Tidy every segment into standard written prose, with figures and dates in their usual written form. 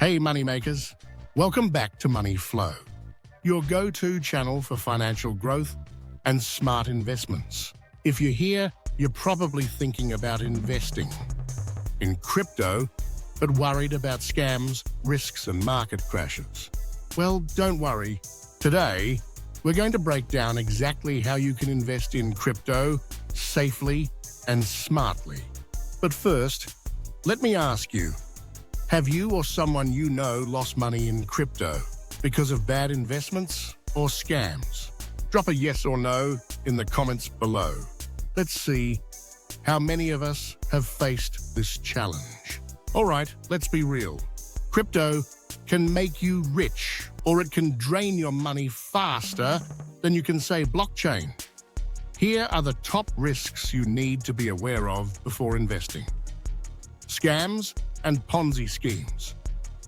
Hey moneymakers, welcome back to Money Flow, your go-to channel for financial growth and smart investments. If you're here, you're probably thinking about investing in crypto, but worried about scams, risks, and market crashes. Well, don't worry. Today, we're going to break down exactly how you can invest in crypto safely and smartly. But first, let me ask you, have you or someone you know lost money in crypto because of bad investments or scams? Drop a yes or no in the comments below. Let's see how many of us have faced this challenge. All right, let's be real. Crypto can make you rich, or it can drain your money faster than you can say blockchain. Here are the top risks you need to be aware of before investing. Scams and Ponzi schemes.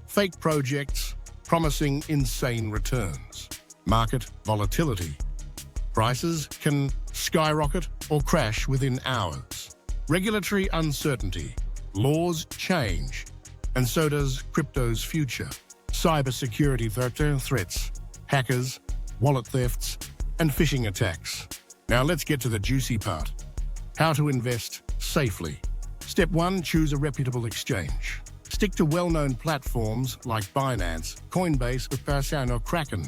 Fake projects promising insane returns. Market volatility. Prices can skyrocket or crash within hours. Regulatory uncertainty. Laws change, and so does crypto's future. Cybersecurity threats, hackers, wallet thefts, and phishing attacks. Now let's get to the juicy part. How to invest safely. Step 1, choose a reputable exchange. Stick to well-known platforms like Binance, Coinbase, Adda, or Kraken.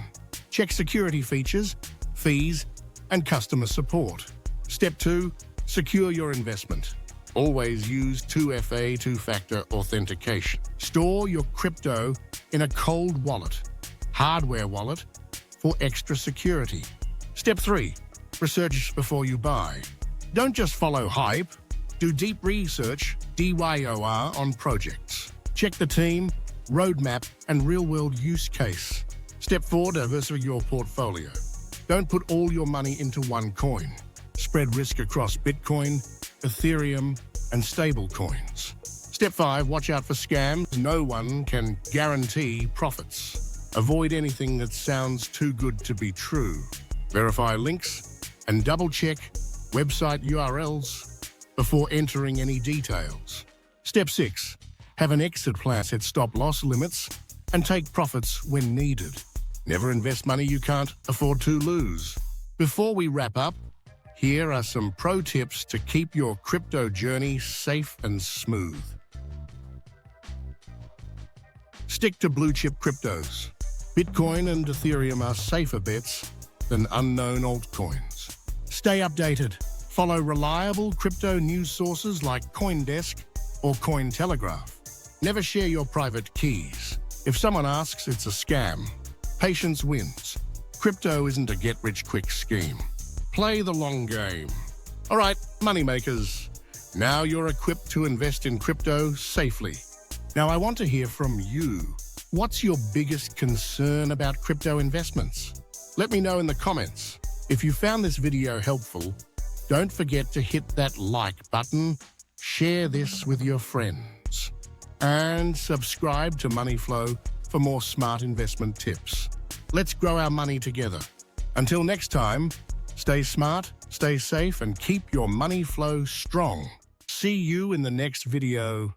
Check security features, fees, and customer support. Step 2, secure your investment. Always use 2FA, two-factor authentication. Store your crypto in a cold wallet, hardware wallet, for extra security. Step 3, research before you buy. Don't just follow hype. Do deep research, DYOR, on projects. Check the team, roadmap, and real-world use case. Step 4, diversify your portfolio. Don't put all your money into one coin. Spread risk across Bitcoin, Ethereum, and stable coins. Step 5, watch out for scams. No one can guarantee profits. Avoid anything that sounds too good to be true. Verify links and double-check website URLs before entering any details. Step 6, have an exit plan. Set stop-loss limits and take profits when needed. Never invest money you can't afford to lose. Before we wrap up, here are some pro tips to keep your crypto journey safe and smooth. Stick to blue-chip cryptos. Bitcoin and Ethereum are safer bets than unknown altcoins. Stay updated. Follow reliable crypto news sources like CoinDesk or Cointelegraph. Never share your private keys. If someone asks, it's a scam. Patience wins. Crypto isn't a get-rich-quick scheme. Play the long game. All right, moneymakers. Now you're equipped to invest in crypto safely. Now I want to hear from you. What's your biggest concern about crypto investments? Let me know in the comments. If you found this video helpful, don't forget to hit that like button, share this with your friends, and subscribe to Money Flow for more smart investment tips. Let's grow our money together. Until next time, stay smart, stay safe, and keep your money flow strong. See you in the next video.